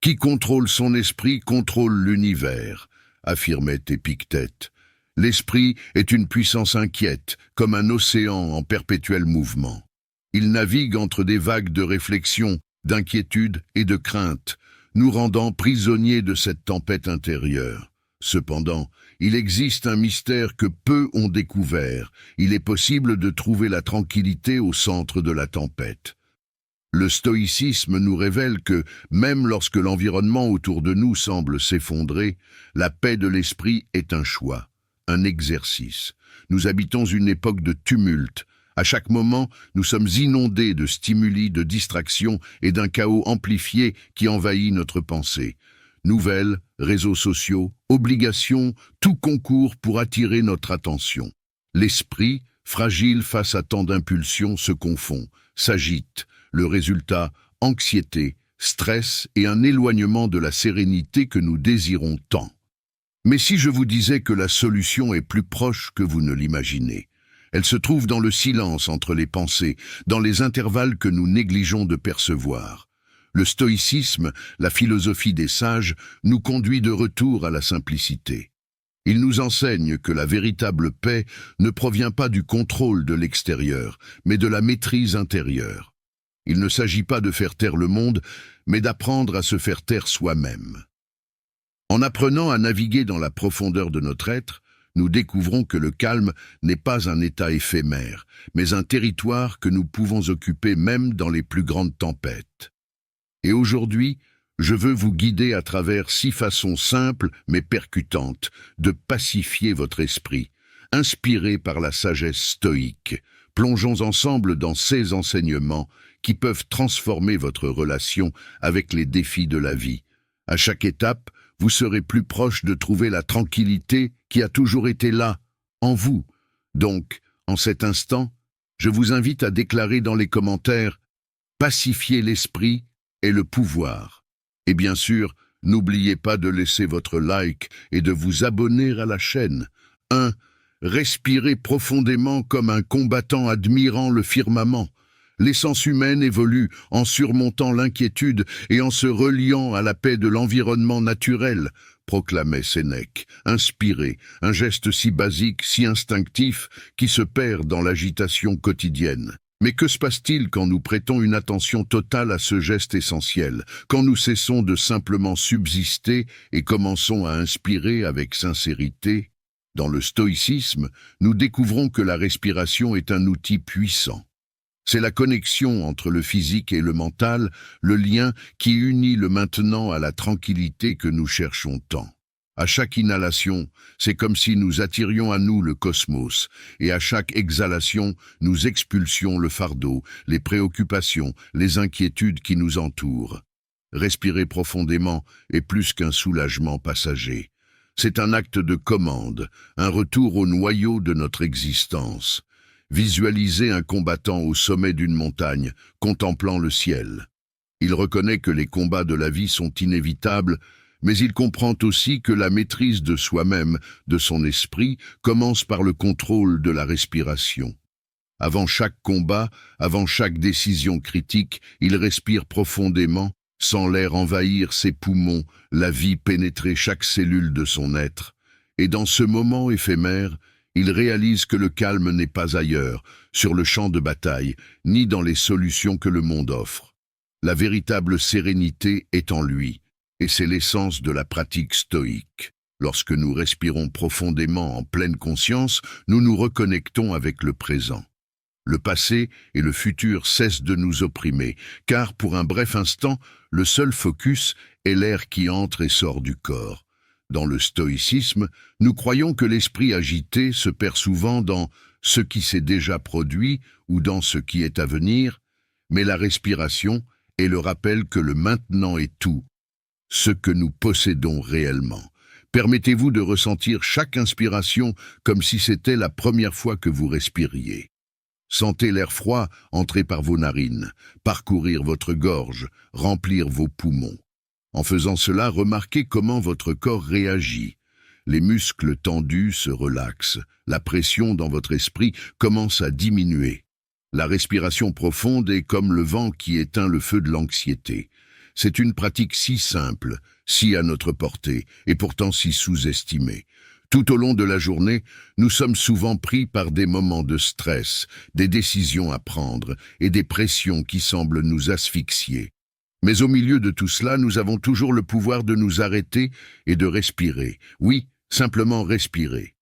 Qui contrôle son esprit contrôle l'univers, affirmait Épictète. L'esprit est une puissance inquiète, comme un océan en perpétuel mouvement. Il navigue entre des vagues de réflexion, d'inquiétude et de crainte, nous rendant prisonniers de cette tempête intérieure. Cependant, il existe un mystère que peu ont découvert. Il est possible de trouver la tranquillité au centre de la tempête. Le stoïcisme nous révèle que, même lorsque l'environnement autour de nous semble s'effondrer, la paix de l'esprit est un choix, un exercice. Nous habitons une époque de tumulte. À chaque moment, nous sommes inondés de stimuli, de distractions et d'un chaos amplifié qui envahit notre pensée. Nouvelles, réseaux sociaux, obligations, tout concourt pour attirer notre attention. L'esprit, fragile face à tant d'impulsions, se confond, s'agite. Le résultat, anxiété, stress et un éloignement de la sérénité que nous désirons tant. Mais si je vous disais que la solution est plus proche que vous ne l'imaginez, elle se trouve dans le silence entre les pensées, dans les intervalles que nous négligeons de percevoir. Le stoïcisme, la philosophie des sages, nous conduit de retour à la simplicité. Il nous enseigne que la véritable paix ne provient pas du contrôle de l'extérieur, mais de la maîtrise intérieure. Il ne s'agit pas de faire taire le monde, mais d'apprendre à se faire taire soi-même. En apprenant à naviguer dans la profondeur de notre être, nous découvrons que le calme n'est pas un état éphémère, mais un territoire que nous pouvons occuper même dans les plus grandes tempêtes. Et aujourd'hui, je veux vous guider à travers 6 façons simples mais percutantes de pacifier votre esprit, inspirées par la sagesse stoïque. Plongeons ensemble dans ces enseignements qui peuvent transformer votre relation avec les défis de la vie. À chaque étape, vous serez plus proche de trouver la tranquillité qui a toujours été là, en vous. Donc, en cet instant, je vous invite à déclarer dans les commentaires « Pacifier l'esprit et le pouvoir ». Et bien sûr, n'oubliez pas de laisser votre like et de vous abonner à la chaîne. 1. Respirez profondément comme un combattant admirant le firmament. L'essence humaine évolue en surmontant l'inquiétude et en se reliant à la paix de l'environnement naturel, proclamait Sénèque. Inspiré, un geste si basique, si instinctif, qui se perd dans l'agitation quotidienne. Mais que se passe-t-il quand nous prêtons une attention totale à ce geste essentiel, quand nous cessons de simplement subsister et commençons à inspirer avec sincérité? Dans le stoïcisme, nous découvrons que la respiration est un outil puissant. C'est la connexion entre le physique et le mental, le lien qui unit le maintenant à la tranquillité que nous cherchons tant. À chaque inhalation, c'est comme si nous attirions à nous le cosmos, et à chaque exhalation, nous expulsions le fardeau, les préoccupations, les inquiétudes qui nous entourent. Respirer profondément est plus qu'un soulagement passager. C'est un acte de commande, un retour au noyau de notre existence. Visualisez un combattant au sommet d'une montagne, contemplant le ciel. Il reconnaît que les combats de la vie sont inévitables, mais il comprend aussi que la maîtrise de soi-même, de son esprit, commence par le contrôle de la respiration. Avant chaque combat, avant chaque décision critique, il respire profondément, sans l'air envahir ses poumons, la vie pénétrer chaque cellule de son être. Et dans ce moment éphémère, il réalise que le calme n'est pas ailleurs, sur le champ de bataille, ni dans les solutions que le monde offre. La véritable sérénité est en lui, et c'est l'essence de la pratique stoïque. Lorsque nous respirons profondément en pleine conscience, nous nous reconnectons avec le présent. Le passé et le futur cessent de nous opprimer, car pour un bref instant, le seul focus est l'air qui entre et sort du corps. Dans le stoïcisme, nous croyons que l'esprit agité se perd souvent dans ce qui s'est déjà produit ou dans ce qui est à venir, mais la respiration est le rappel que le maintenant est tout, ce que nous possédons réellement. Permettez-vous de ressentir chaque inspiration comme si c'était la première fois que vous respiriez. Sentez l'air froid entrer par vos narines, parcourir votre gorge, remplir vos poumons. En faisant cela, remarquez comment votre corps réagit. Les muscles tendus se relaxent, la pression dans votre esprit commence à diminuer. La respiration profonde est comme le vent qui éteint le feu de l'anxiété. C'est une pratique si simple, si à notre portée, et pourtant si sous-estimée. Tout au long de la journée, nous sommes souvent pris par des moments de stress, des décisions à prendre et des pressions qui semblent nous asphyxier. Mais au milieu de tout cela, nous avons toujours le pouvoir de nous arrêter et de respirer. Oui, simplement respirer.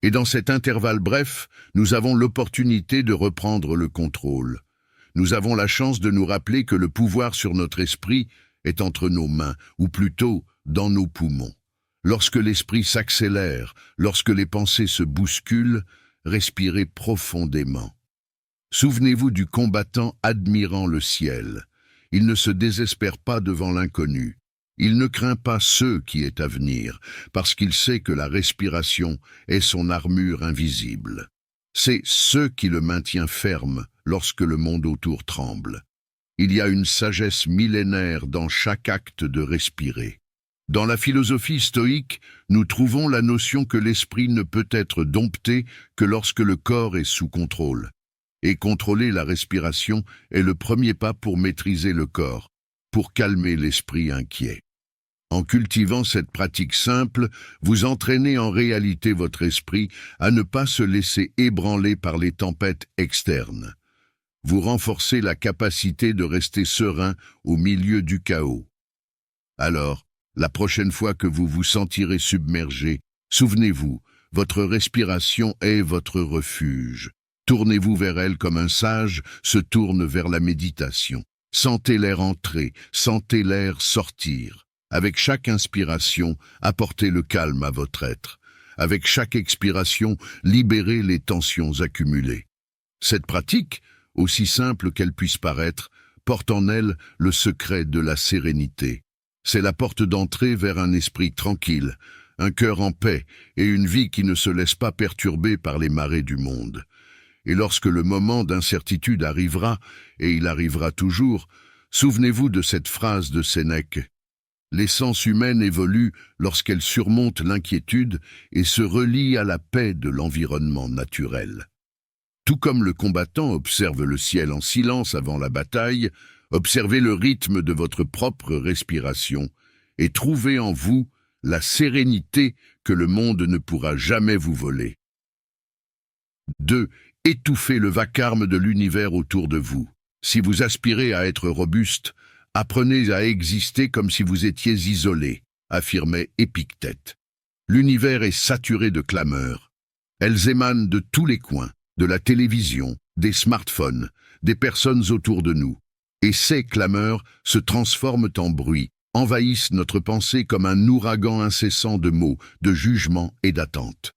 Et dans cet intervalle bref, nous avons l'opportunité de reprendre le contrôle. Nous avons la chance de nous rappeler que le pouvoir sur notre esprit est entre nos mains, ou plutôt dans nos poumons. Lorsque l'esprit s'accélère, lorsque les pensées se bousculent, respirez profondément. Souvenez-vous du combattant admirant le ciel. Il ne se désespère pas devant l'inconnu. Il ne craint pas ce qui est à venir, parce qu'il sait que la respiration est son armure invisible. C'est ce qui le maintient ferme lorsque le monde autour tremble. Il y a une sagesse millénaire dans chaque acte de respirer. Dans la philosophie stoïque, nous trouvons la notion que l'esprit ne peut être dompté que lorsque le corps est sous contrôle. Et contrôler la respiration est le premier pas pour maîtriser le corps, pour calmer l'esprit inquiet. En cultivant cette pratique simple, vous entraînez en réalité votre esprit à ne pas se laisser ébranler par les tempêtes externes. Vous renforcez la capacité de rester serein au milieu du chaos. Alors, la prochaine fois que vous vous sentirez submergé, souvenez-vous, votre respiration est votre refuge. Tournez-vous vers elle comme un sage se tourne vers la méditation. Sentez l'air entrer, sentez l'air sortir. Avec chaque inspiration, apportez le calme à votre être. Avec chaque expiration, libérez les tensions accumulées. Cette pratique, aussi simple qu'elle puisse paraître, porte en elle le secret de la sérénité. C'est la porte d'entrée vers un esprit tranquille, un cœur en paix et une vie qui ne se laisse pas perturber par les marées du monde. Et lorsque le moment d'incertitude arrivera, et il arrivera toujours, souvenez-vous de cette phrase de Sénèque. L'essence humaine évolue lorsqu'elle surmonte l'inquiétude et se relie à la paix de l'environnement naturel. Tout comme le combattant observe le ciel en silence avant la bataille, observez le rythme de votre propre respiration et trouvez en vous la sérénité que le monde ne pourra jamais vous voler. 2. Étouffez le vacarme de l'univers autour de vous. Si vous aspirez à être robuste, apprenez à exister comme si vous étiez isolé, affirmait Épictète. L'univers est saturé de clameurs. Elles émanent de tous les coins, de la télévision, des smartphones, des personnes autour de nous. Et ces clameurs se transforment en bruit, envahissent notre pensée comme un ouragan incessant de mots, de jugements et d'attentes.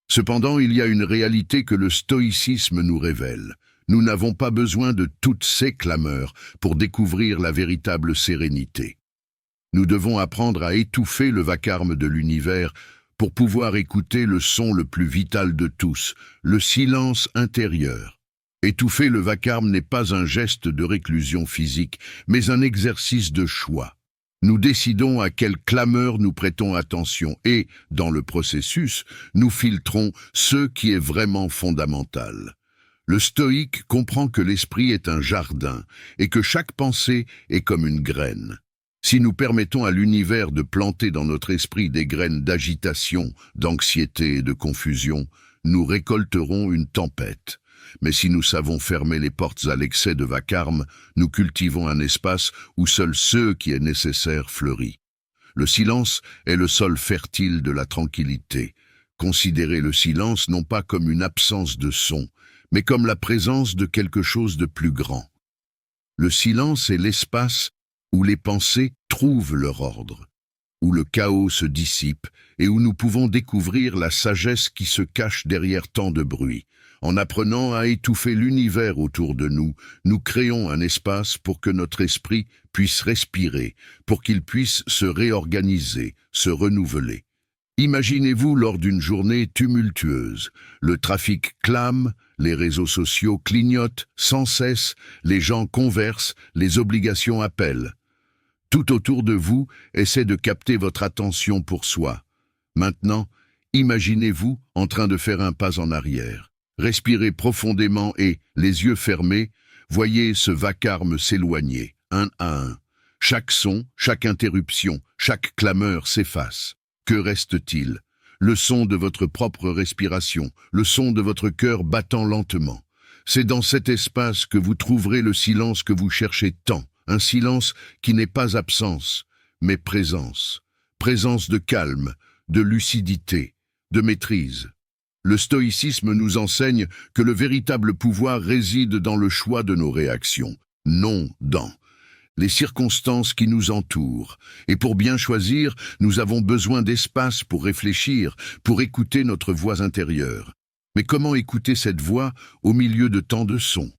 Cependant, il y a une réalité que le stoïcisme nous révèle. Nous n'avons pas besoin de toutes ces clameurs pour découvrir la véritable sérénité. Nous devons apprendre à étouffer le vacarme de l'univers pour pouvoir écouter le son le plus vital de tous, le silence intérieur. Étouffer le vacarme n'est pas un geste de réclusion physique, mais un exercice de choix. Nous décidons à quelle clameur nous prêtons attention et, dans le processus, nous filtrons ce qui est vraiment fondamental. Le stoïque comprend que l'esprit est un jardin et que chaque pensée est comme une graine. Si nous permettons à l'univers de planter dans notre esprit des graines d'agitation, d'anxiété et de confusion, nous récolterons une tempête. Mais si nous savons fermer les portes à l'excès de vacarme, nous cultivons un espace où seul ce qui est nécessaire fleurit. Le silence est le sol fertile de la tranquillité. Considérez le silence non pas comme une absence de son, mais comme la présence de quelque chose de plus grand. Le silence est l'espace où les pensées trouvent leur ordre, où le chaos se dissipe et où nous pouvons découvrir la sagesse qui se cache derrière tant de bruit. En apprenant à étouffer l'univers autour de nous, nous créons un espace pour que notre esprit puisse respirer, pour qu'il puisse se réorganiser, se renouveler. Imaginez-vous lors d'une journée tumultueuse. Le trafic clame, les réseaux sociaux clignotent sans cesse, les gens conversent, les obligations appellent. Tout autour de vous essaie de capter votre attention pour soi. Maintenant, imaginez-vous en train de faire un pas en arrière. Respirez profondément et, les yeux fermés, voyez ce vacarme s'éloigner, un à un. Chaque son, chaque interruption, chaque clameur s'efface. Que reste-t-il? Le son de votre propre respiration, le son de votre cœur battant lentement. C'est dans cet espace que vous trouverez le silence que vous cherchez tant, un silence qui n'est pas absence, mais présence. Présence de calme, de lucidité, de maîtrise. Le stoïcisme nous enseigne que le véritable pouvoir réside dans le choix de nos réactions, non dans les circonstances qui nous entourent. Et pour bien choisir, nous avons besoin d'espace pour réfléchir, pour écouter notre voix intérieure. Mais comment écouter cette voix au milieu de tant de sons?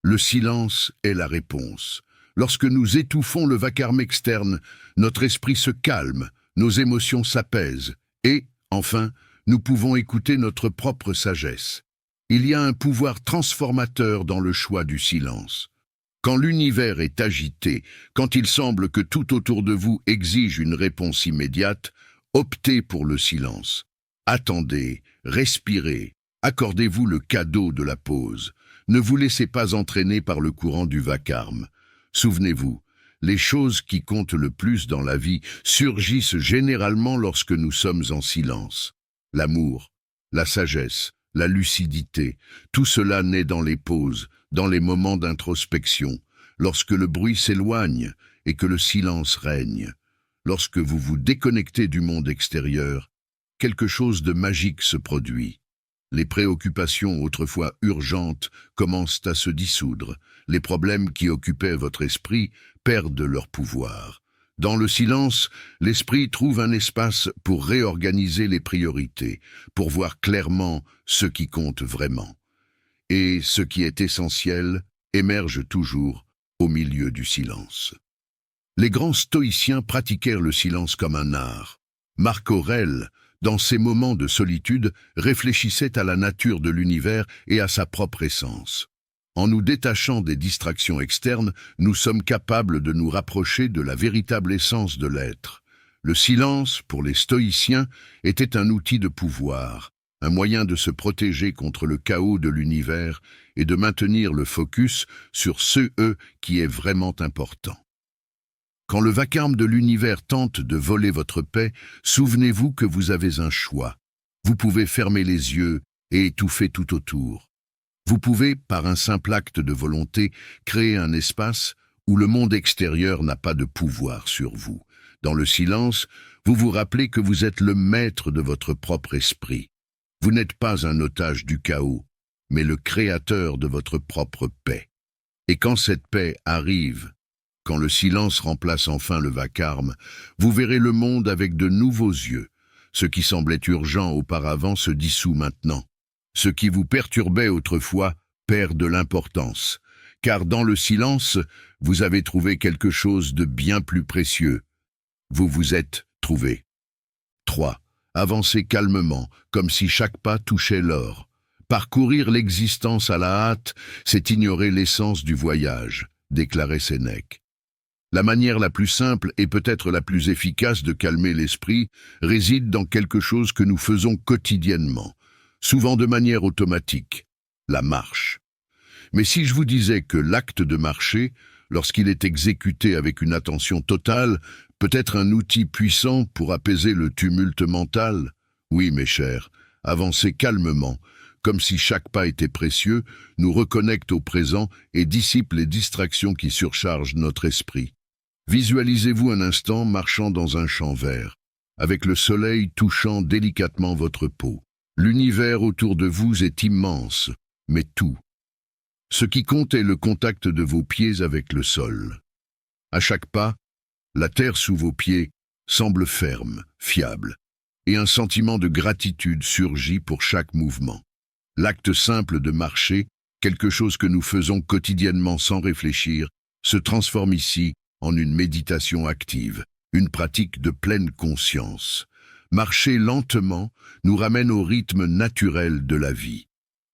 Le silence est la réponse. Lorsque nous étouffons le vacarme externe, notre esprit se calme, nos émotions s'apaisent, et, enfin, nous pouvons écouter notre propre sagesse. Il y a un pouvoir transformateur dans le choix du silence. Quand l'univers est agité, quand il semble que tout autour de vous exige une réponse immédiate, optez pour le silence. Attendez, respirez, accordez-vous le cadeau de la pause. Ne vous laissez pas entraîner par le courant du vacarme. Souvenez-vous, les choses qui comptent le plus dans la vie surgissent généralement lorsque nous sommes en silence. L'amour, la sagesse, la lucidité, tout cela naît dans les pauses, dans les moments d'introspection, lorsque le bruit s'éloigne et que le silence règne. Lorsque vous vous déconnectez du monde extérieur, quelque chose de magique se produit. Les préoccupations autrefois urgentes commencent à se dissoudre. Les problèmes qui occupaient votre esprit perdent leur pouvoir. Dans le silence, l'esprit trouve un espace pour réorganiser les priorités, pour voir clairement ce qui compte vraiment. Et ce qui est essentiel émerge toujours au milieu du silence. Les grands stoïciens pratiquèrent le silence comme un art. Marc Aurèle, dans ses moments de solitude, réfléchissait à la nature de l'univers et à sa propre essence. En nous détachant des distractions externes, nous sommes capables de nous rapprocher de la véritable essence de l'être. Le silence, pour les stoïciens, était un outil de pouvoir, un moyen de se protéger contre le chaos de l'univers et de maintenir le focus sur ce qui est vraiment important. Quand le vacarme de l'univers tente de voler votre paix, souvenez-vous que vous avez un choix. Vous pouvez fermer les yeux et étouffer tout autour. Vous pouvez, par un simple acte de volonté, créer un espace où le monde extérieur n'a pas de pouvoir sur vous. Dans le silence, vous vous rappelez que vous êtes le maître de votre propre esprit. Vous n'êtes pas un otage du chaos, mais le créateur de votre propre paix. Et quand cette paix arrive, quand le silence remplace enfin le vacarme, vous verrez le monde avec de nouveaux yeux. Ce qui semblait urgent auparavant se dissout maintenant. Ce qui vous perturbait autrefois perd de l'importance, car dans le silence, vous avez trouvé quelque chose de bien plus précieux. Vous vous êtes trouvé. 3. Avancez calmement, comme si chaque pas touchait l'or. Parcourir l'existence à la hâte, c'est ignorer l'essence du voyage, déclarait Sénèque. La manière la plus simple et peut-être la plus efficace de calmer l'esprit réside dans quelque chose que nous faisons quotidiennement, souvent de manière automatique, la marche. Mais si je vous disais que l'acte de marcher, lorsqu'il est exécuté avec une attention totale, peut être un outil puissant pour apaiser le tumulte mental? Oui, mes chers, avancez calmement, comme si chaque pas était précieux, nous reconnecte au présent et dissipe les distractions qui surchargent notre esprit. Visualisez-vous un instant marchant dans un champ vert, avec le soleil touchant délicatement votre peau. L'univers autour de vous est immense, mais tout. Ce qui compte est le contact de vos pieds avec le sol. À chaque pas, la terre sous vos pieds semble ferme, fiable, et un sentiment de gratitude surgit pour chaque mouvement. L'acte simple de marcher, quelque chose que nous faisons quotidiennement sans réfléchir, se transforme ici en une méditation active, une pratique de pleine conscience. Marcher lentement nous ramène au rythme naturel de la vie.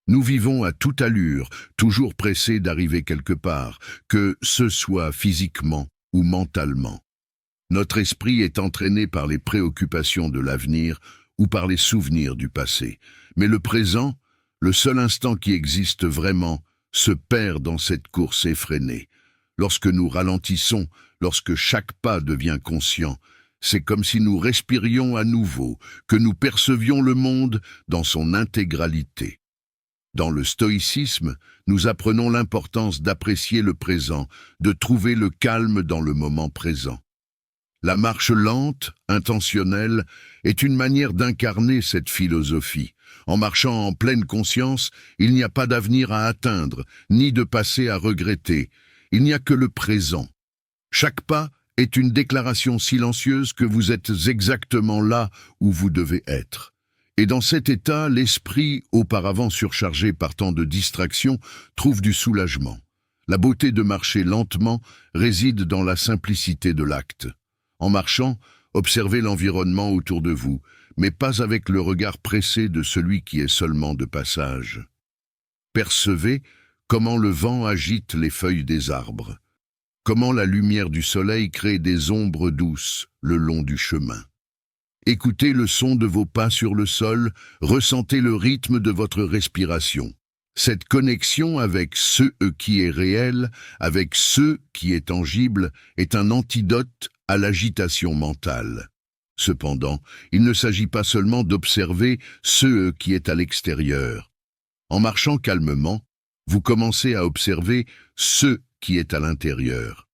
Nous vivons à toute allure, toujours pressés d'arriver quelque part, que ce soit physiquement ou mentalement. Notre esprit est entraîné par les préoccupations de l'avenir ou par les souvenirs du passé. Mais le présent, le seul instant qui existe vraiment, se perd dans cette course effrénée. Lorsque nous ralentissons, lorsque chaque pas devient conscient, c'est comme si nous respirions à nouveau, que nous percevions le monde dans son intégralité. Dans le stoïcisme, nous apprenons l'importance d'apprécier le présent, de trouver le calme dans le moment présent. La marche lente, intentionnelle, est une manière d'incarner cette philosophie. En marchant en pleine conscience, il n'y a pas d'avenir à atteindre, ni de passé à regretter. Il n'y a que le présent. Chaque pas est une déclaration silencieuse que vous êtes exactement là où vous devez être. Et dans cet état, l'esprit, auparavant surchargé par tant de distractions, trouve du soulagement. La beauté de marcher lentement réside dans la simplicité de l'acte. En marchant, observez l'environnement autour de vous, mais pas avec le regard pressé de celui qui est seulement de passage. Percevez comment le vent agite les feuilles des arbres, comment la lumière du soleil crée des ombres douces le long du chemin. Écoutez le son de vos pas sur le sol, ressentez le rythme de votre respiration. Cette connexion avec ce qui est réel, avec ce qui est tangible, est un antidote à l'agitation mentale. Cependant, il ne s'agit pas seulement d'observer ce qui est à l'extérieur. En marchant calmement, vous commencez à observer ce qui est à l'intérieur.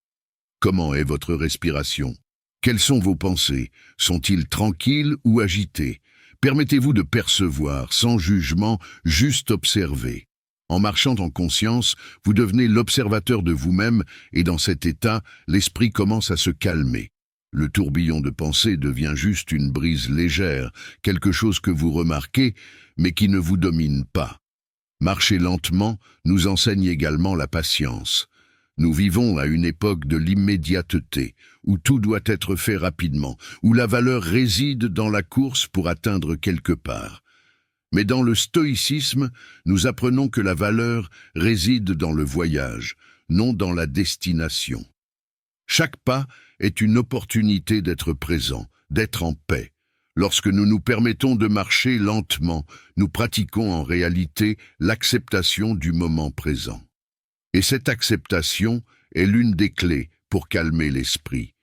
Comment est votre respiration? Quelles sont vos pensées? Sont-ils tranquilles ou agités? Permettez-vous de percevoir, sans jugement, juste observer. En marchant en conscience, vous devenez l'observateur de vous-même et dans cet état, l'esprit commence à se calmer. Le tourbillon de pensée devient juste une brise légère, quelque chose que vous remarquez, mais qui ne vous domine pas. Marcher lentement nous enseigne également la patience. Nous vivons à une époque de l'immédiateté, où tout doit être fait rapidement, où la valeur réside dans la course pour atteindre quelque part. Mais dans le stoïcisme, nous apprenons que la valeur réside dans le voyage, non dans la destination. Chaque pas est une opportunité d'être présent, d'être en paix. Lorsque nous nous permettons de marcher lentement, nous pratiquons en réalité l'acceptation du moment présent. Et cette acceptation est l'une des clés pour calmer l'esprit.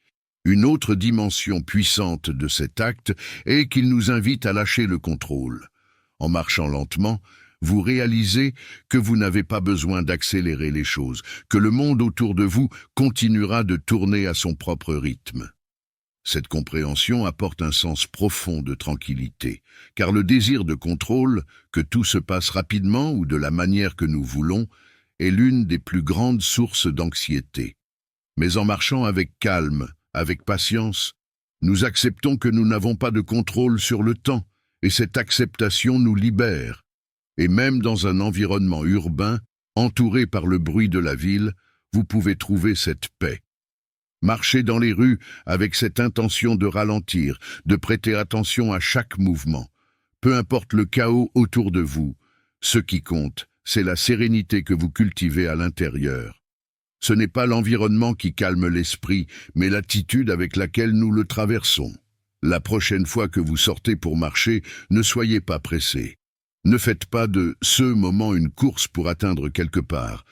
Une autre dimension puissante de cet acte est qu'il nous invite à lâcher le contrôle. En marchant lentement, vous réalisez que vous n'avez pas besoin d'accélérer les choses, que le monde autour de vous continuera de tourner à son propre rythme. Cette compréhension apporte un sens profond de tranquillité, car le désir de contrôle, que tout se passe rapidement ou de la manière que nous voulons, est l'une des plus grandes sources d'anxiété. Mais en marchant avec calme, avec patience, nous acceptons que nous n'avons pas de contrôle sur le temps, et cette acceptation nous libère. Et même dans un environnement urbain, entouré par le bruit de la ville, vous pouvez trouver cette paix. Marchez dans les rues avec cette intention de ralentir, de prêter attention à chaque mouvement. Peu importe le chaos autour de vous, ce qui compte, c'est la sérénité que vous cultivez à l'intérieur. Ce n'est pas l'environnement qui calme l'esprit, mais l'attitude avec laquelle nous le traversons. La prochaine fois que vous sortez pour marcher, ne soyez pas pressé. Ne faites pas de ce moment une course pour atteindre quelque part.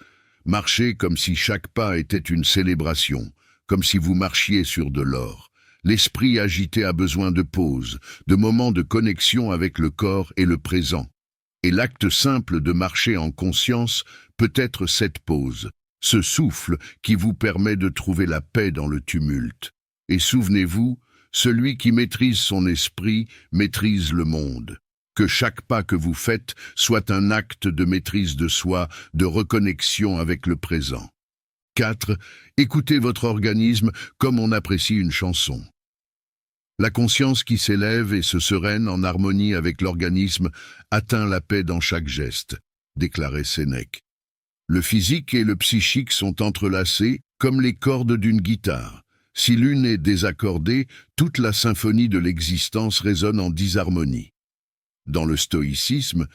Marchez comme si chaque pas était une célébration, comme si vous marchiez sur de l'or. L'esprit agité a besoin de pause, de moments de connexion avec le corps et le présent. Et l'acte simple de marcher en conscience peut être cette pause, ce souffle qui vous permet de trouver la paix dans le tumulte. Et souvenez-vous, celui qui maîtrise son esprit maîtrise le monde. Que chaque pas que vous faites soit un acte de maîtrise de soi, de reconnexion avec le présent. 4. Écoutez votre organisme comme on apprécie une chanson. La conscience qui s'élève et se sereine en harmonie avec l'organisme atteint la paix dans chaque geste, déclarait Sénèque. Le physique et le psychique sont entrelacés comme les cordes d'une guitare. Si l'une est désaccordée, toute la symphonie de l'existence résonne en disharmonie. Dans le stoïcisme,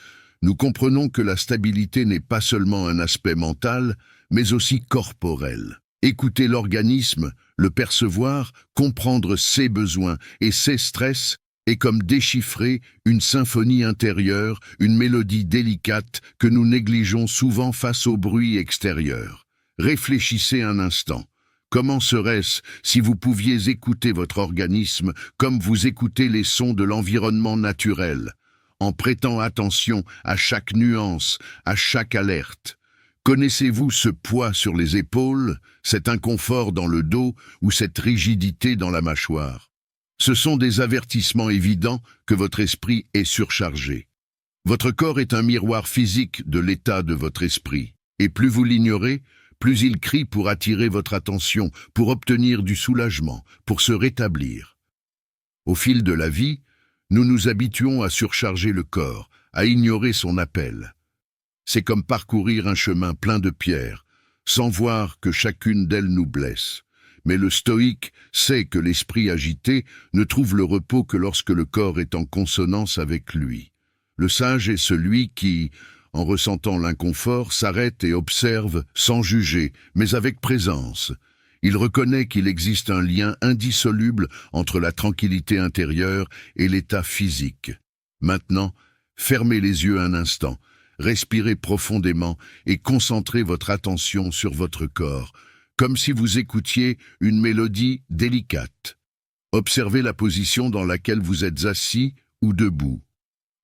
nous comprenons que la stabilité n'est pas seulement un aspect mental, mais aussi corporel. Écouter l'organisme, le percevoir, comprendre ses besoins et ses stress est comme déchiffrer une symphonie intérieure, une mélodie délicate que nous négligeons souvent face au bruit extérieur. Réfléchissez un instant. Comment serait-ce si vous pouviez écouter votre organisme comme vous écoutez les sons de l'environnement naturel, en prêtant attention à chaque nuance, à chaque alerte? Connaissez-vous ce poids sur les épaules, cet inconfort dans le dos ou cette rigidité dans la mâchoire? Ce sont des avertissements évidents que votre esprit est surchargé. Votre corps est un miroir physique de l'état de votre esprit, et plus vous l'ignorez, plus il crie pour attirer votre attention, pour obtenir du soulagement, pour se rétablir. Au fil de la vie, nous nous habituons à surcharger le corps, à ignorer son appel. C'est comme parcourir un chemin plein de pierres, sans voir que chacune d'elles nous blesse. Mais le stoïque sait que l'esprit agité ne trouve le repos que lorsque le corps est en consonance avec lui. Le sage est celui qui, en ressentant l'inconfort, s'arrête et observe sans juger, mais avec présence. Il reconnaît qu'il existe un lien indissoluble entre la tranquillité intérieure et l'état physique. Maintenant, fermez les yeux un instant, respirez profondément et concentrez votre attention sur votre corps, comme si vous écoutiez une mélodie délicate. Observez la position dans laquelle vous êtes assis ou debout.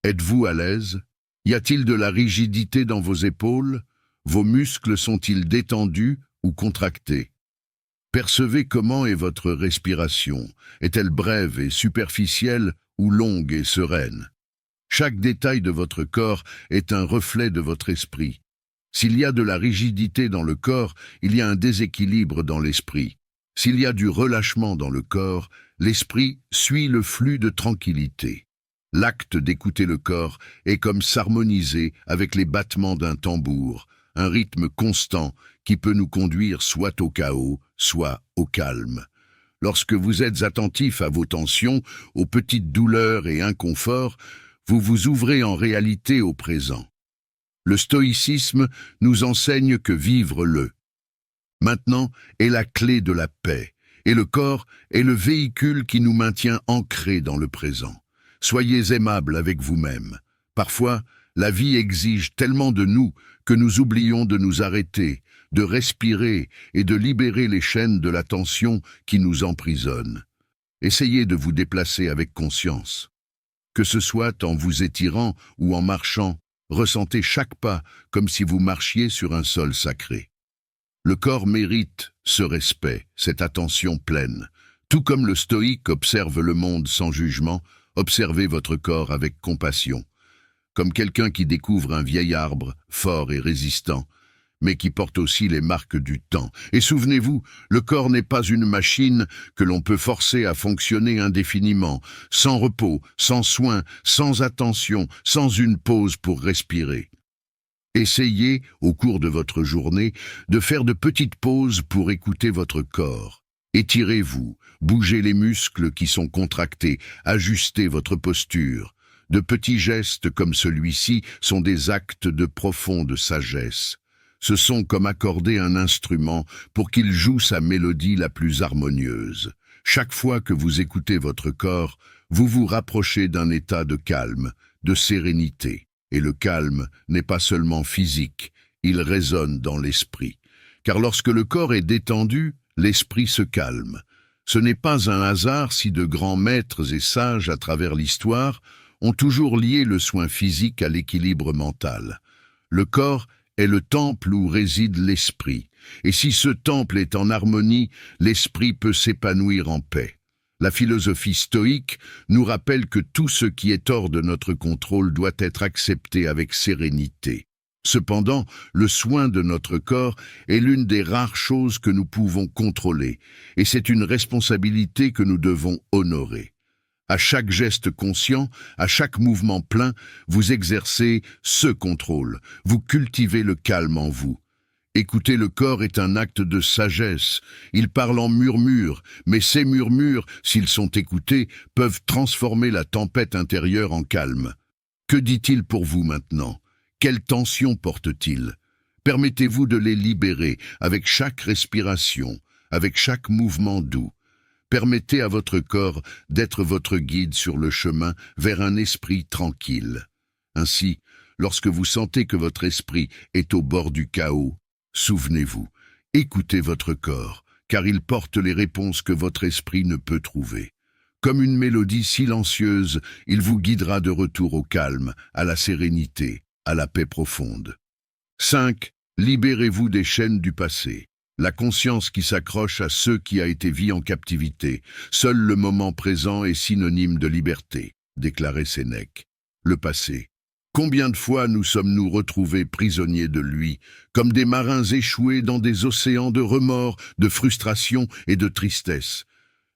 Êtes-vous à l'aise? Y a-t-il de la rigidité dans vos épaules? Vos muscles sont-ils détendus ou contractés? Percevez comment est votre respiration. Est-elle brève et superficielle ou longue et sereine? Chaque détail de votre corps est un reflet de votre esprit. S'il y a de la rigidité dans le corps, il y a un déséquilibre dans l'esprit. S'il y a du relâchement dans le corps, l'esprit suit le flux de tranquillité. L'acte d'écouter le corps est comme s'harmoniser avec les battements d'un tambour, un rythme constant qui peut nous conduire soit au chaos, soit au calme. Lorsque vous êtes attentif à vos tensions, aux petites douleurs et inconforts, vous vous ouvrez en réalité au présent. Le stoïcisme nous enseigne que vivre le maintenant est la clé de la paix, et le corps est le véhicule qui nous maintient ancrés dans le présent. Soyez aimable avec vous-même. Parfois, la vie exige tellement de nous que nous oublions de nous arrêter, de respirer et de libérer les chaînes de la tension qui nous emprisonnent. Essayez de vous déplacer avec conscience. Que ce soit en vous étirant ou en marchant, ressentez chaque pas comme si vous marchiez sur un sol sacré. Le corps mérite ce respect, cette attention pleine. Tout comme le stoïque observe le monde sans jugement, observez votre corps avec compassion, comme quelqu'un qui découvre un vieil arbre, fort et résistant, mais qui porte aussi les marques du temps. Et souvenez-vous, le corps n'est pas une machine que l'on peut forcer à fonctionner indéfiniment, sans repos, sans soin, sans attention, sans une pause pour respirer. Essayez, au cours de votre journée, de faire de petites pauses pour écouter votre corps. Étirez-vous, bougez les muscles qui sont contractés, ajustez votre posture. De petits gestes comme celui-ci sont des actes de profonde sagesse. Ce sont comme accorder un instrument pour qu'il joue sa mélodie la plus harmonieuse. Chaque fois que vous écoutez votre corps, vous vous rapprochez d'un état de calme, de sérénité. Et le calme n'est pas seulement physique, il résonne dans l'esprit. Car lorsque le corps est détendu, l'esprit se calme. Ce n'est pas un hasard si de grands maîtres et sages à travers l'histoire ont toujours lié le soin physique à l'équilibre mental. Le corps est le temple où réside l'esprit, et si ce temple est en harmonie, l'esprit peut s'épanouir en paix. La philosophie stoïque nous rappelle que tout ce qui est hors de notre contrôle doit être accepté avec sérénité. Cependant, le soin de notre corps est l'une des rares choses que nous pouvons contrôler, et c'est une responsabilité que nous devons honorer. À chaque geste conscient, à chaque mouvement plein, vous exercez ce contrôle, vous cultivez le calme en vous. Écouter le corps est un acte de sagesse. Il parle en murmures, mais ces murmures, s'ils sont écoutés, peuvent transformer la tempête intérieure en calme. Que dit-il pour vous maintenant? Quelle tension porte-t-il? Permettez-vous de les libérer avec chaque respiration, avec chaque mouvement doux. Permettez à votre corps d'être votre guide sur le chemin vers un esprit tranquille. Ainsi, lorsque vous sentez que votre esprit est au bord du chaos, souvenez-vous, Écoutez votre corps, car il porte les réponses que votre esprit ne peut trouver. Comme une mélodie silencieuse, il vous guidera de retour au calme, à la sérénité, à la paix profonde. 5. Libérez-vous des chaînes du passé. La conscience qui s'accroche à ce qui a été vu en captivité. Seul le moment présent est synonyme de liberté, déclarait Sénèque. Le passé. Combien de fois nous sommes-nous retrouvés prisonniers de lui, comme des marins échoués dans des océans de remords, de frustration et de tristesse.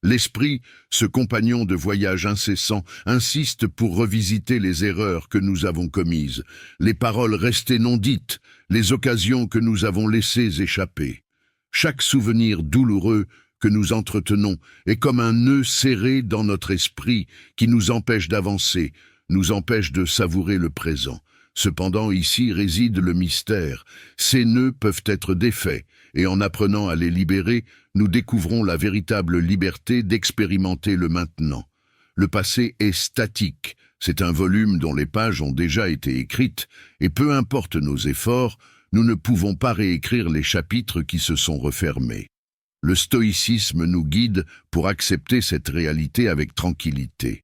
L'esprit, ce compagnon de voyage incessant, insiste pour revisiter les erreurs que nous avons commises, les paroles restées non dites, les occasions que nous avons laissées échapper. Chaque souvenir douloureux que nous entretenons est comme un nœud serré dans notre esprit qui nous empêche d'avancer, nous empêche de savourer le présent. Cependant, ici réside le mystère. Ces nœuds peuvent être défaits, et en apprenant à les libérer, nous découvrons la véritable liberté d'expérimenter le maintenant. Le passé est statique, c'est un volume dont les pages ont déjà été écrites, et peu importe nos efforts, nous ne pouvons pas réécrire les chapitres qui se sont refermés. Le stoïcisme nous guide pour accepter cette réalité avec tranquillité.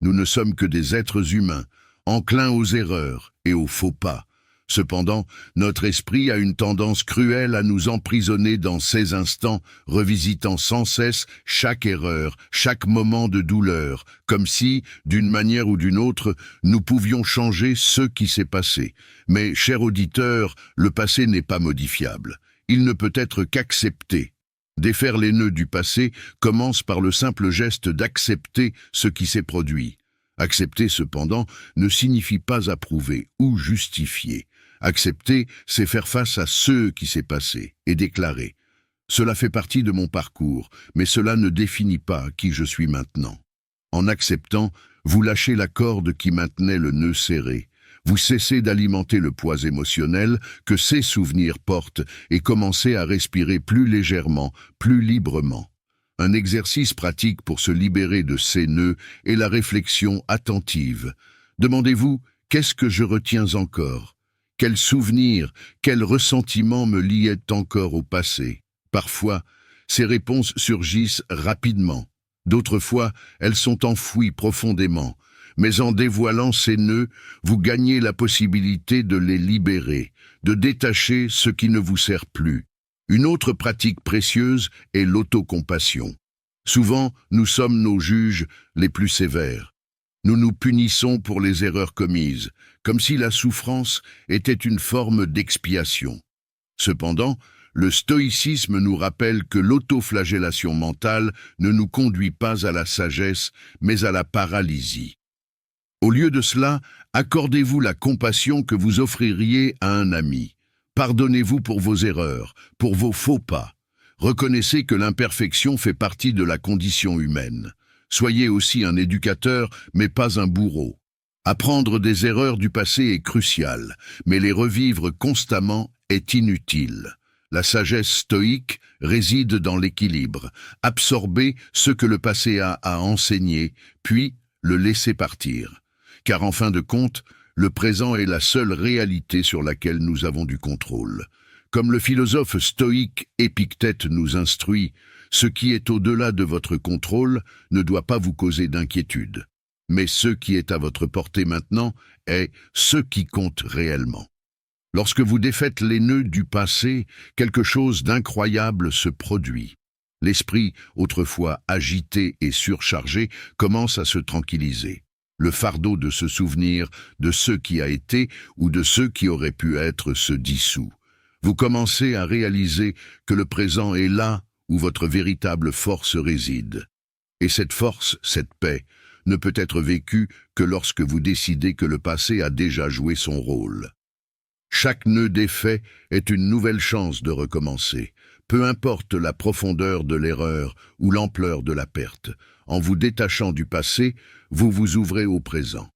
Nous ne sommes que des êtres humains, enclins aux erreurs et aux faux pas. Cependant, notre esprit a une tendance cruelle à nous emprisonner dans ces instants, revisitant sans cesse chaque erreur, chaque moment de douleur, comme si, d'une manière ou d'une autre, nous pouvions changer ce qui s'est passé. Mais, cher auditeur, le passé n'est pas modifiable. Il ne peut être qu'accepté. Défaire les nœuds du passé commence par le simple geste d'accepter ce qui s'est produit. Accepter, cependant, ne signifie pas approuver ou justifier. Accepter, c'est faire face à ce qui s'est passé et déclarer « Cela fait partie de mon parcours, mais cela ne définit pas qui je suis maintenant. » En acceptant, vous lâchez la corde qui maintenait le nœud serré. Vous cessez d'alimenter le poids émotionnel que ces souvenirs portent et commencez à respirer plus légèrement, plus librement. Un exercice pratique pour se libérer de ces nœuds est la réflexion attentive. Demandez-vous « Qu'est-ce que je retiens encore ? Quels souvenirs, quels ressentiments me liaient encore au passé ?» Parfois, ces réponses surgissent rapidement. D'autres fois, elles sont enfouies profondément. Mais en dévoilant ces nœuds, vous gagnez la possibilité de les libérer, de détacher ce qui ne vous sert plus. Une autre pratique précieuse est l'autocompassion. Souvent, nous sommes nos juges les plus sévères. Nous nous punissons pour les erreurs commises, comme si la souffrance était une forme d'expiation. Cependant, le stoïcisme nous rappelle que l'autoflagellation mentale ne nous conduit pas à la sagesse, mais à la paralysie. Au lieu de cela, accordez-vous la compassion que vous offririez à un ami. Pardonnez-vous pour vos erreurs, pour vos faux pas. Reconnaissez que l'imperfection fait partie de la condition humaine. Soyez aussi un éducateur, mais pas un bourreau. Apprendre des erreurs du passé est crucial, mais les revivre constamment est inutile. La sagesse stoïque réside dans l'équilibre. Absorber ce que le passé a à enseigner, puis le laisser partir. Car en fin de compte, le présent est la seule réalité sur laquelle nous avons du contrôle. Comme le philosophe stoïque Épictète nous instruit, ce qui est au-delà de votre contrôle ne doit pas vous causer d'inquiétude. Mais ce qui est à votre portée maintenant est ce qui compte réellement. Lorsque vous défaites les nœuds du passé, quelque chose d'incroyable se produit. L'esprit, autrefois agité et surchargé, commence à se tranquilliser. Le fardeau de se souvenir de ce qui a été ou de ce qui aurait pu être se dissout. Vous commencez à réaliser que le présent est là où votre véritable force réside. Et cette force, cette paix, ne peut être vécue que lorsque vous décidez que le passé a déjà joué son rôle. Chaque nœud défait est une nouvelle chance de recommencer, peu importe la profondeur de l'erreur ou l'ampleur de la perte. En vous détachant du passé, vous vous ouvrez au présent.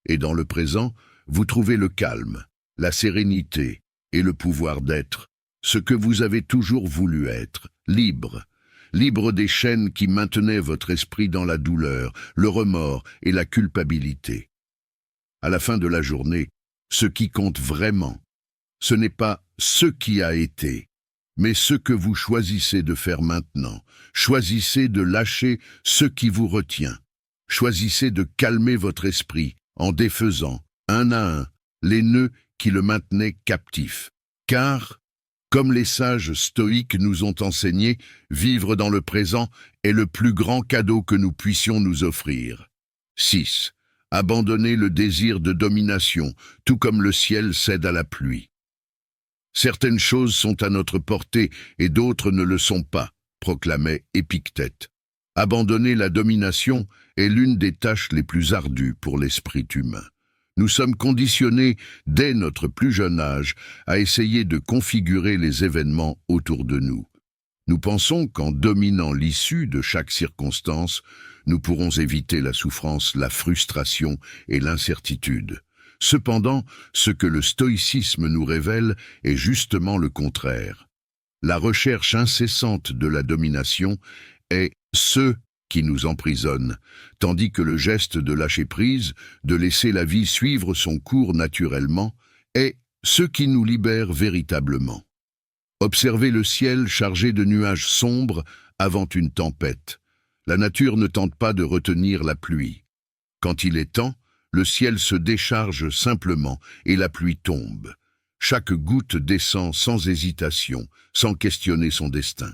Et dans le présent, vous trouvez le calme, la sérénité et le pouvoir d'être, ce que vous avez toujours voulu être, libre. Libre des chaînes qui maintenaient votre esprit dans la douleur, le remords et la culpabilité. À la fin de la journée, ce qui compte vraiment, ce n'est pas ce qui a été, mais ce que vous choisissez de faire maintenant. Choisissez de lâcher ce qui vous retient. Choisissez de calmer votre esprit en défaisant, un à un, les nœuds qui le maintenaient captif. Car, comme les sages stoïques nous ont enseigné, vivre dans le présent est le plus grand cadeau que nous puissions nous offrir. 6. Abandonner le désir de domination, tout comme le ciel cède à la pluie. Certaines choses sont à notre portée et d'autres ne le sont pas, proclamait Épictète. Abandonner la domination est l'une des tâches les plus ardues pour l'esprit humain. Nous sommes conditionnés, dès notre plus jeune âge, à essayer de configurer les événements autour de nous. Nous pensons qu'en dominant l'issue de chaque circonstance, nous pourrons éviter la souffrance, la frustration et l'incertitude. Cependant, ce que le stoïcisme nous révèle est justement le contraire. La recherche incessante de la domination est ce qui nous emprisonne, tandis que le geste de lâcher prise, de laisser la vie suivre son cours naturellement, est ce qui nous libère véritablement. Observez le ciel chargé de nuages sombres avant une tempête. La nature ne tente pas de retenir la pluie. Quand il est temps, le ciel se décharge simplement et la pluie tombe. Chaque goutte descend sans hésitation, sans questionner son destin.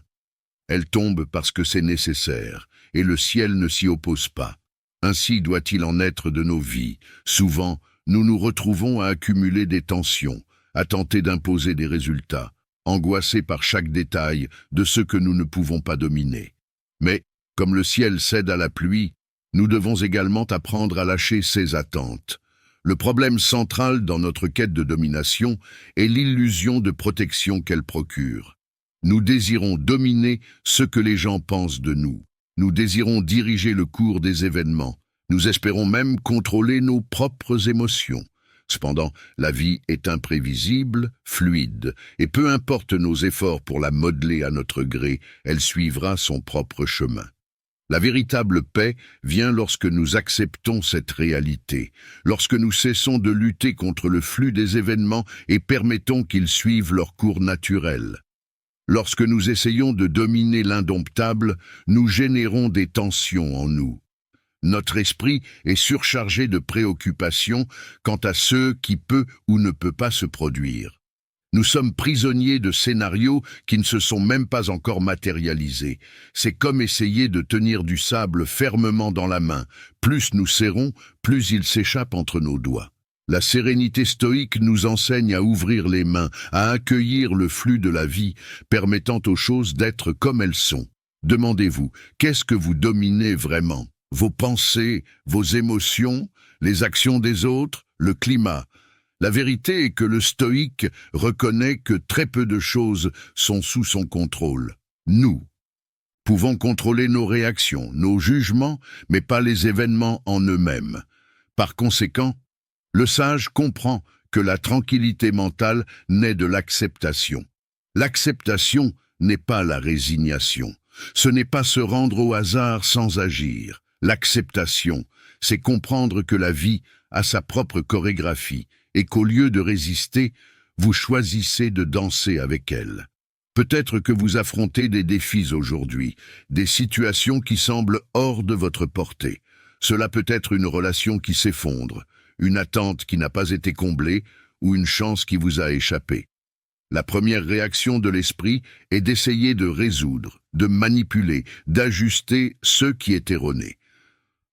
Elle tombe parce que c'est nécessaire, et le ciel ne s'y oppose pas. Ainsi doit-il en être de nos vies. Souvent, nous nous retrouvons à accumuler des tensions, à tenter d'imposer des résultats, angoissés par chaque détail de ce que nous ne pouvons pas dominer. Mais, comme le ciel cède à la pluie, nous devons également apprendre à lâcher ses attentes. Le problème central dans notre quête de domination est l'illusion de protection qu'elle procure. Nous désirons dominer ce que les gens pensent de nous. Nous désirons diriger le cours des événements. Nous espérons même contrôler nos propres émotions. Cependant, la vie est imprévisible, fluide, et peu importe nos efforts pour la modeler à notre gré, elle suivra son propre chemin. La véritable paix vient lorsque nous acceptons cette réalité, lorsque nous cessons de lutter contre le flux des événements et permettons qu'ils suivent leur cours naturel. Lorsque nous essayons de dominer l'indomptable, nous générons des tensions en nous. Notre esprit est surchargé de préoccupations quant à ce qui peut ou ne peut pas se produire. Nous sommes prisonniers de scénarios qui ne se sont même pas encore matérialisés. C'est comme essayer de tenir du sable fermement dans la main. Plus nous serrons, plus il s'échappe entre nos doigts. La sérénité stoïque nous enseigne à ouvrir les mains, à accueillir le flux de la vie, permettant aux choses d'être comme elles sont. Demandez-vous, qu'est-ce que vous dominez vraiment? Vos pensées, vos émotions, les actions des autres, le climat? La vérité est que le stoïque reconnaît que très peu de choses sont sous son contrôle. Nous pouvons contrôler nos réactions, nos jugements, mais pas les événements en eux-mêmes. Par conséquent, le sage comprend que la tranquillité mentale naît de l'acceptation. L'acceptation n'est pas la résignation. Ce n'est pas se rendre au hasard sans agir. L'acceptation, c'est comprendre que la vie a sa propre chorégraphie et qu'au lieu de résister, vous choisissez de danser avec elle. Peut-être que vous affrontez des défis aujourd'hui, des situations qui semblent hors de votre portée. Cela peut être une relation qui s'effondre, une attente qui n'a pas été comblée ou une chance qui vous a échappé. La première réaction de l'esprit est d'essayer de résoudre, de manipuler, d'ajuster ce qui est erroné.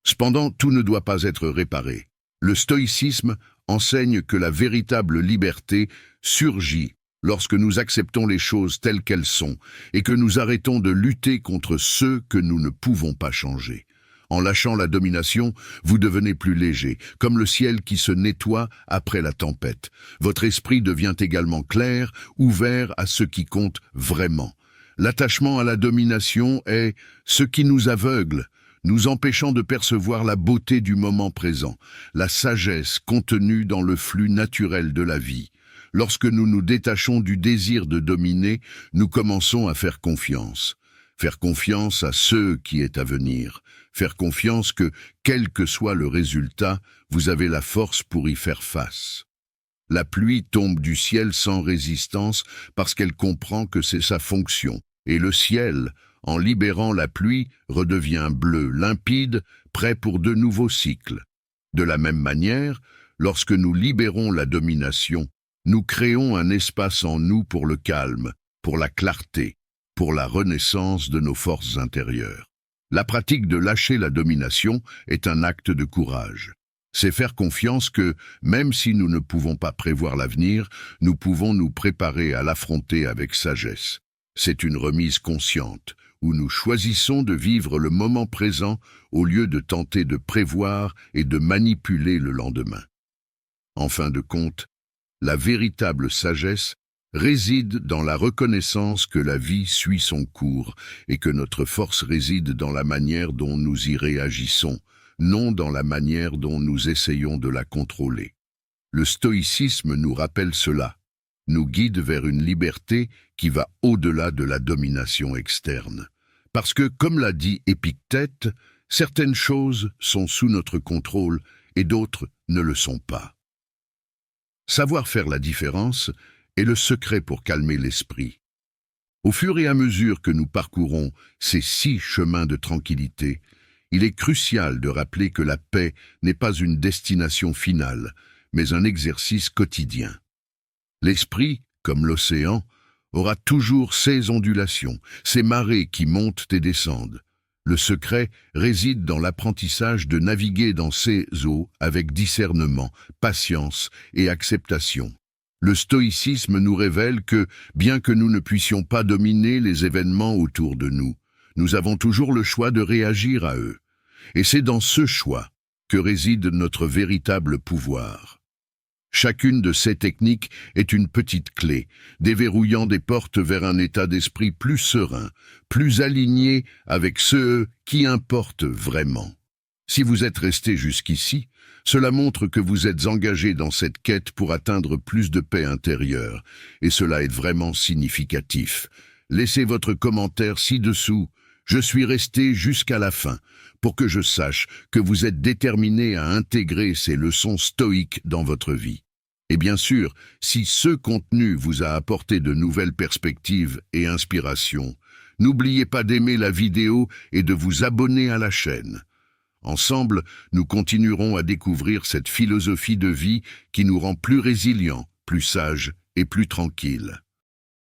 Cependant, tout ne doit pas être réparé. Le stoïcisme enseigne que la véritable liberté surgit lorsque nous acceptons les choses telles qu'elles sont et que nous arrêtons de lutter contre ceux que nous ne pouvons pas changer. En lâchant la domination, vous devenez plus léger, comme le ciel qui se nettoie après la tempête. Votre esprit devient également clair, ouvert à ce qui compte vraiment. L'attachement à la domination est ce qui nous aveugle, nous empêchant de percevoir la beauté du moment présent, la sagesse contenue dans le flux naturel de la vie. Lorsque nous nous détachons du désir de dominer, nous commençons à faire confiance. Faire confiance à ce qui est à venir. Faire confiance que, quel que soit le résultat, vous avez la force pour y faire face. La pluie tombe du ciel sans résistance parce qu'elle comprend que c'est sa fonction. Et le ciel, en libérant la pluie, redevient bleu, limpide, prêt pour de nouveaux cycles. De la même manière, lorsque nous libérons la domination, nous créons un espace en nous pour le calme, pour la clarté, pour la renaissance de nos forces intérieures. La pratique de lâcher la domination est un acte de courage. C'est faire confiance que, même si nous ne pouvons pas prévoir l'avenir, nous pouvons nous préparer à l'affronter avec sagesse. C'est une remise consciente, où nous choisissons de vivre le moment présent au lieu de tenter de prévoir et de manipuler le lendemain. En fin de compte, la véritable sagesse réside dans la reconnaissance que la vie suit son cours et que notre force réside dans la manière dont nous y réagissons, non dans la manière dont nous essayons de la contrôler. Le stoïcisme nous rappelle cela, nous guide vers une liberté qui va au-delà de la domination externe. Parce que, comme l'a dit Épictète, certaines choses sont sous notre contrôle et d'autres ne le sont pas. Savoir faire la différence est le secret pour calmer l'esprit. Au fur et à mesure que nous parcourons ces 6 chemins de tranquillité, il est crucial de rappeler que la paix n'est pas une destination finale, mais un exercice quotidien. L'esprit, comme l'océan, aura toujours ses ondulations, ses marées qui montent et descendent. Le secret réside dans l'apprentissage de naviguer dans ces eaux avec discernement, patience et acceptation. Le stoïcisme nous révèle que, bien que nous ne puissions pas dominer les événements autour de nous, nous avons toujours le choix de réagir à eux. Et c'est dans ce choix que réside notre véritable pouvoir. Chacune de ces techniques est une petite clé, déverrouillant des portes vers un état d'esprit plus serein, plus aligné avec ce qui importe vraiment. Si vous êtes resté jusqu'ici, cela montre que vous êtes engagé dans cette quête pour atteindre plus de paix intérieure, et cela est vraiment significatif. Laissez votre commentaire ci-dessous. Je suis resté jusqu'à la fin, pour que je sache que vous êtes déterminé à intégrer ces leçons stoïques dans votre vie. Et bien sûr, si ce contenu vous a apporté de nouvelles perspectives et inspirations, n'oubliez pas d'aimer la vidéo et de vous abonner à la chaîne. Ensemble, nous continuerons à découvrir cette philosophie de vie qui nous rend plus résilients, plus sages et plus tranquilles.